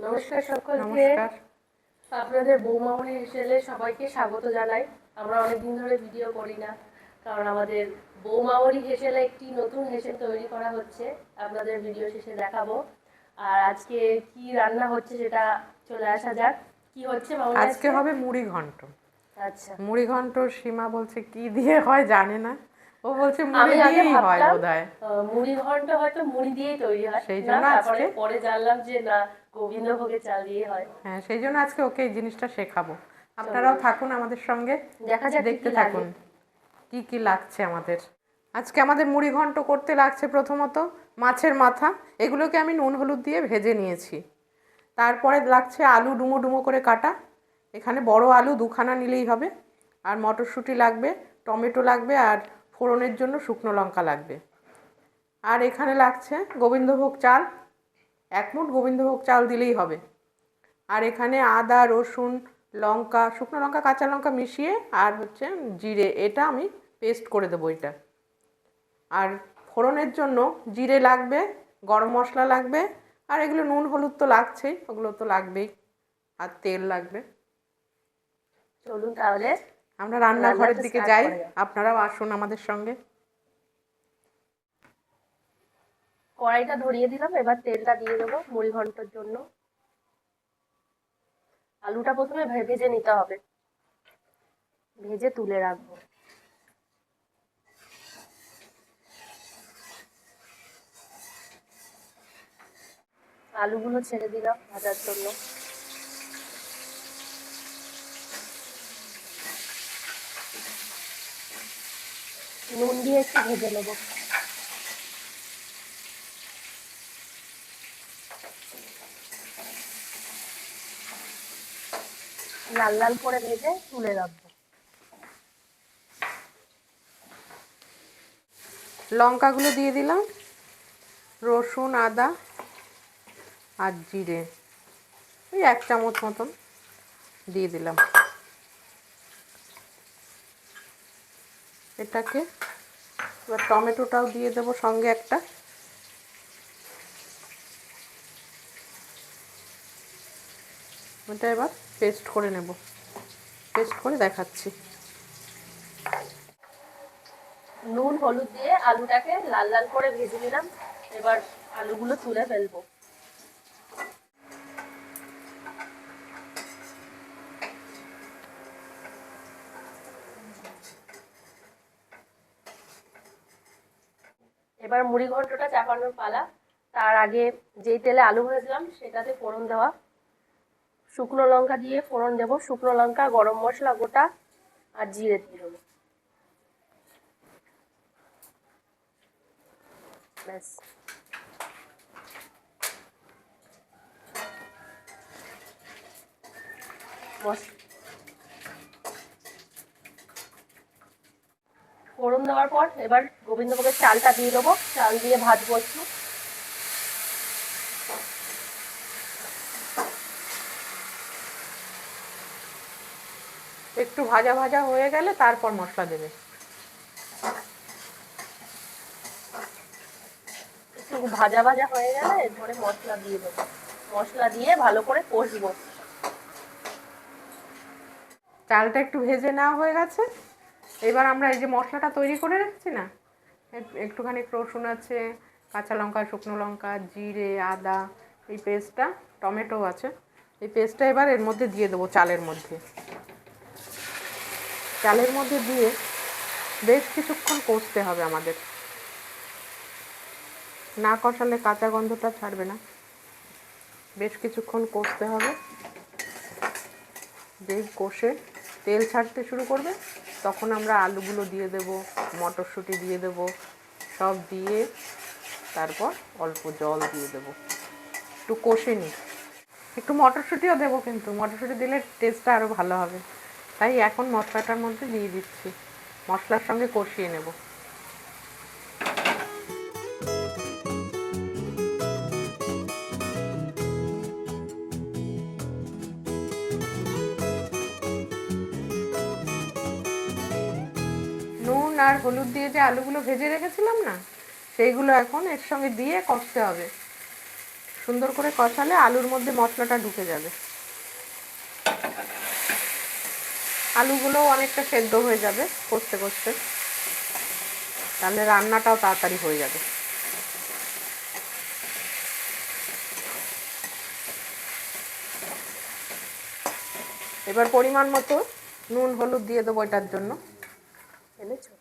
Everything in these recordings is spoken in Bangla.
নমস্কার সকলকে। নমস্কার। আপনাদের বৌমামনি হেসেলে সবাইকে স্বাগত জানাই। আমরা অনেকদিন ধরে ভিডিও করি না, কারণ আমাদের বৌমামনি হেসেলে একটি নতুন হেসেল তৈরি করা হচ্ছে, আপনাদের ভিডিও শেষে দেখাবো। আর আজকে কি রান্না হচ্ছে সেটা চলে আসা যাক। কি হচ্ছে মামনি? আজকে হবে মুড়ি ঘন্ট। আচ্ছা, মুড়ি ঘন্ট সীমা বলছে কি দিয়ে হয় জানে না, ও বলছে মুড়ি আমি আগে দিয়েই হয় ভাবতাম বোধহয়। মুড়ি ঘন্ট হয়তো মুড়ি দিয়েই তৈরি হয়, সেই না জন্য তারপরে আজকে পরে জানলাম যে না, গোবিন্দভোগের চাল দিয়ে হয়। হ্যাঁ, সেই জন্য আজকে ওকে এই জিনিসটা শেখাবো। আপনারাও চলুন থাকুন আমাদের সঙ্গে, দেখা যাক কি দেখতে কি লাগে। থাকুন কি কি লাগছে আমাদের। আজকে আমাদের মুড়ি ঘন্ট করতে লাগছে প্রথমত মাছের মাথা, এগুলোকে আমি নুন হলুদ দিয়ে ভেজে নিয়েছি। তারপরে লাগছে আলু ডুমো ডুমো করে কাটা, এখানে বড় আলু দুখানা নিলেই হবে। আর মটরশুঁটি লাগবে, টমেটো লাগবে, আর ফোড়নের জন্য শুকনো লঙ্কা লাগবে। আর এখানে লাগছে গোবিন্দভোগ চাল, 1 মুঠ গোবিন্দভোগ চাল দিলেই হবে। আর এখানে আদা রসুন লঙ্কা শুকনো লঙ্কা কাঁচা লঙ্কা মিশিয়ে আর হচ্ছে জিরে, এটা আমি পেস্ট করে দেবো এটা। আর ফোড়নের জন্য জিরে লাগবে, গরম মশলা লাগবে, আর এগুলো নুন হলুদ তো লাগছেই, ওগুলো তো লাগবেই, আর তেল লাগবে। চলুন তাহলে আমরা রান্নাঘরের দিকে স্টার্ট যাই, করা যাক। আপনারাও আসুন আমাদের সঙ্গে। কড়াইটা ধরিয়ে দিলাম, এবার তেলটা দিয়ে দেবো মুড়ি ঘন্টর জন্য। আলুটা প্রথমে ভেজে নিতে হবে, ভেজে তুলে রাখবো। আলুগুলো ছেড়ে দিলাম ভাজার জন্য। নুন দিয়ে একটু ভেজে নেবো। লাল লাল করে ভেজে তুলে রাখবো। লঙ্কাগুলো দিয়ে দিলাম, রসুন আদা আর জিরে ওই 1 চামচ মতন দিয়ে দিলাম। এটাকে এবার টমেটোটাও দিয়ে দেবো সঙ্গে একটা। এটা এবার পেস্ট করে নেব, পেস্ট করে দেখাচ্ছি। নুন হলুদ দিয়ে আলুটাকে লাল লাল করে ভেজে নিলাম, এবার আলুগুলো তুলে ফেলবো। এবার মুড়ি ঘন্টটা চাপানোর পালা। তার আগে যেই তেলে আলু ভাজলাম সেটাতে ফোড়ন দেওয়া। শুকনো লঙ্কা দিয়ে ফোড়ন দেবো, শুকনো লঙ্কা গরম মশলা গোটা আর জিরে দিয়ে দেবো। ব্যাস, ফোড়ন দেওয়ার পর এবার গোবিন্দভোগের চালটা দিয়ে দেবো, চাল দিয়ে ভাজবো একটু। একটু ভাজা ভাজা হয়ে গেলে তারপর মশলা দেবে। একটু ভাজা ভাজা হয়ে গেলে এরপরে মশলা দিয়ে দেবো, মশলা দিয়ে ভালো করে কষবো। চালটা একটু ভেজে নেওয়া হয়ে গেছে, এবার আমরা এই যে মশলাটা তৈরি করে রাখছি না, একটুখানি রসুন আছে, কাঁচা লঙ্কা শুকনো লঙ্কা জিরে আদা, এই পেস্টটা, টমেটো আছে, এই পেস্টটা এবার এর মধ্যে দিয়ে দেবো চালের মধ্যে। চালের মধ্যে দিয়ে বেশ কিছুক্ষণ কষতে হবে আমাদের, না কষালে কাঁচা গন্ধটা ছাড়বে না, বেশ কিছুক্ষণ কষতে হবে। যেই কষে তেল ছাড়তে শুরু করবে তখন আমরা আলুগুলো দিয়ে দেব, মটরশুঁটি দিয়ে দেব, সব দিয়ে তারপর অল্প জল দিয়ে দেব, একটু কষে নিই। একটু মটরশুঁটিও দেবো, কিন্তু মটরশুঁটি দিলে টেস্টটা আরও ভালো হবে, তাই এখন মশলাটার মধ্যে দিয়ে দিচ্ছি, মশলার সঙ্গে কষিয়ে নেব। নুন আর হলুদ দিয়ে যে আলুগুলো ভেজে রেখেছিলাম না, সেইগুলো এখন এর সঙ্গে দিয়ে কষতে হবে। সুন্দর করে কষালে আলুর মধ্যে মশলাটা ঢুকে যাবে, আলুগুলোও অনেকটা সেদ্ধ হয়ে যাবে কষতে কষতে, তাহলে রান্নাটাও তাড়াতাড়ি হয়ে যাবে। এবার পরিমাণ মতো নুন হলুদ দিয়ে দেবো এটার জন্য। এনেছো?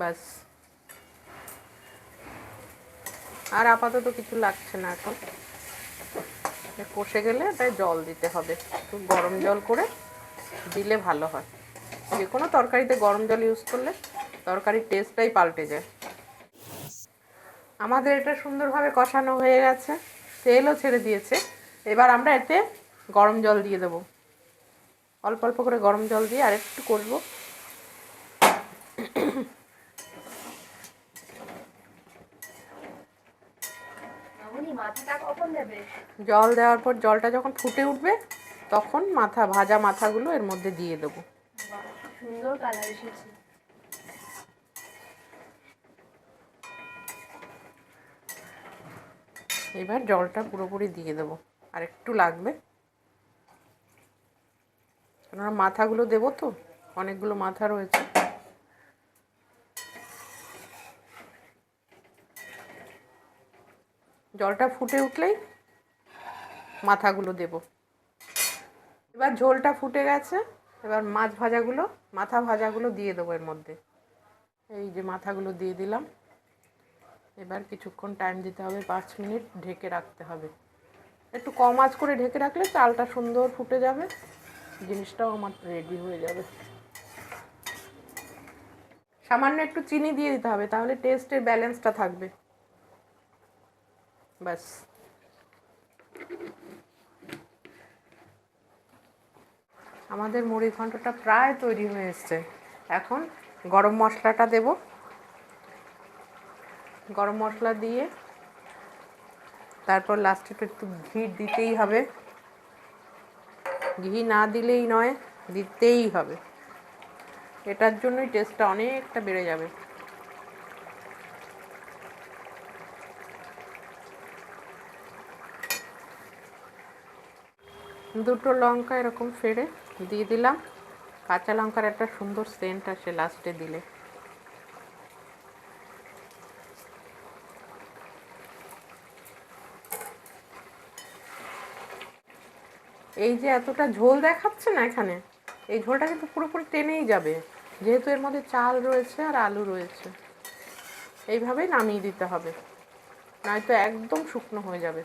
ব্যাস, আর আপাতত কিছু লাগছে না। এখন কষে গেলে তাই জল দিতে হবে, একটু গরম জল করে দিলে ভালো হয়। যে কোনো তরকারিতে গরম জল ইউজ করলে তরকারির টেস্টটাই পাল্টে যায়। আমাদের এটা সুন্দরভাবে কষানো হয়ে গেছে, তেলও ছেড়ে দিয়েছে। এবার আমরা এতে গরম জল দিয়ে দেবো, অল্প অল্প করে গরম জল দিয়ে আর একটু করবো। মাথাটা কখন দেবে? জল দেওয়ার পর জলটা যখন ফুটে উঠবে তখন ভাজা মাথাগুলো এর মধ্যে দিয়ে দেবো। সুন্দর কালার এসেছে। এবার জলটা পুরোপুরি দিয়ে দেবো, আর একটু লাগবে, কেননা মাথাগুলো দেবো তো, অনেকগুলো মাথা রয়েছে। জলটা ফুটে উঠলেই মাথাগুলো দেব। এবার ঝোলটা ফুটে গেছে, এবার মাথা ভাজাগুলো দিয়ে দেবো এর মধ্যে। এই যে মাথাগুলো দিয়ে দিলাম। এবার কিছুক্ষণ টাইম দিতে হবে, 5 মিনিট ঢেকে রাখতে হবে। একটু কম আঁচ করে ঢেকে রাখলে চালটা সুন্দর ফুটে যাবে, জিনিসটাও আমার রেডি হয়ে যাবে। সামান্য একটু চিনি দিয়ে দিতে হবে, তাহলে টেস্টের ব্যালেন্সটা থাকবে। ব্যাস, আমাদের মুড়ি ঘন্টটা প্রায় তৈরি হয়ে এসছে। এখন গরম মশলাটা দেব, গরম মশলা দিয়ে তারপর লাস্টে একটু ঘি দিতেই হবে, ঘি না দিলেই নয়, দিতেই হবে। এটার জন্যই টেস্টটা অনেকটা বেড়ে যাবে। দুটো লঙ্কা এরকম ফেড়ে দিয়ে দিলাম, কাঁচা লঙ্কার একটা সুন্দর সেন্ট আসে লাস্টে দিলে। এই যে এতটা ঝোল দেখাচ্ছে না এখানে, এই ঝোলটা কিন্তু পুরোপুরি টেনেই যাবে, যেহেতু এর মধ্যে চাল রয়েছে আর আলু রয়েছে। এইভাবেই নামিয়ে দিতে হবে, নয়তো একদম শুকনো হয়ে যাবে।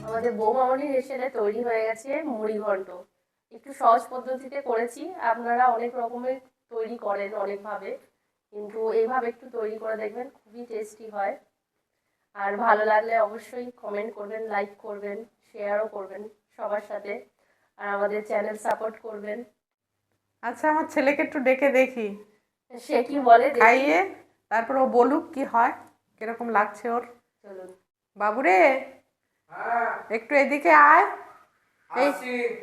আমাদের বৌমামনির হেসেলে তৈরি হয়ে গেছে মুড়ি ঘন্ট। একটু সহজ পদ্ধতিতে করেছি, আপনারা অনেক রকমের তৈরি করেন অনেকভাবে, কিন্তু এইভাবে একটু তৈরি করে দেখবেন, খুবই টেস্টি হয়। আর ভালো লাগলে অবশ্যই কমেন্ট করবেন, লাইক করবেন, শেয়ারও করবেন সবার সাথে, আর আমাদের চ্যানেল সাপোর্ট করবেন। আচ্ছা, আমার ছেলেকে একটু ডেকে দেখি, সে কি বলে দেখি। খাইয়ে তারপর ও বলুক কি হয়, কিরকম লাগছে ওর। চলুন। বাবুরে, একটু এদিকে আয়। এই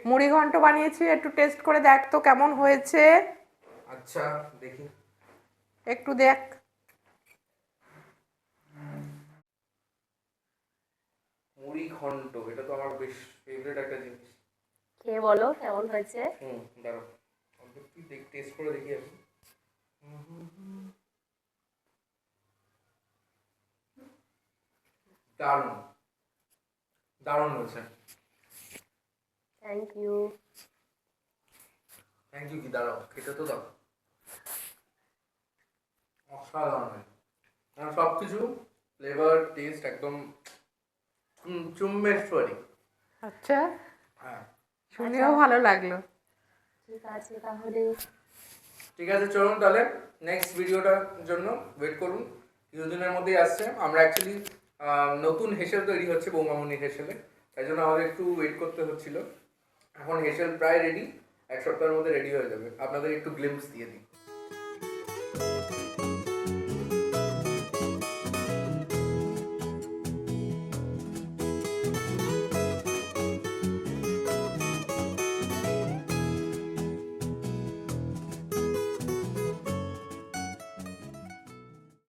মুড়ি ঘন্ট বানিয়েছি, একটু টেস্ট করে দেখ তো কেমন হয়েছে। আচ্ছা, দেখি। একটু দেখ। মুড়ি ঘন্ট, এটা তো আমার বেশ ফেভারিট একটা জিনিস। খেয়ে বলো কেমন হয়েছে। দাঁড়াও, অল্প একটু টেস্ট করে দেখি আমি। দারুণ, দারুণ হয়েছে। Thank you. থ্যাংক ইউ কি, দাঁড়াও খেতে তো দাও। অসাধারণ, সব কিছু ফ্লেভার টেস্ট একদম চুম্বেশ্বরী। আচ্ছা, হ্যাঁ, শুনেও ভালো লাগলো। ঠিক আছে তাহলে। ঠিক আছে, চলুন তাহলে নেক্সট ভিডিওটার জন্য ওয়েট করুন, কিছুদিনের মধ্যেই আসছে। আমরা অ্যাকচুয়ালি নতুন হেসেল তৈরি হচ্ছে বৌমামনির হেসেলে, তাই জন্য আমাদের একটু ওয়েট করতে হচ্ছিল। এখন হেসেল প্রায় রেডি, 1 সপ্তাহের মধ্যে রেডি হয়ে যাবে। আপনাদের একটু গ্লিম্পস দিয়ে দিই।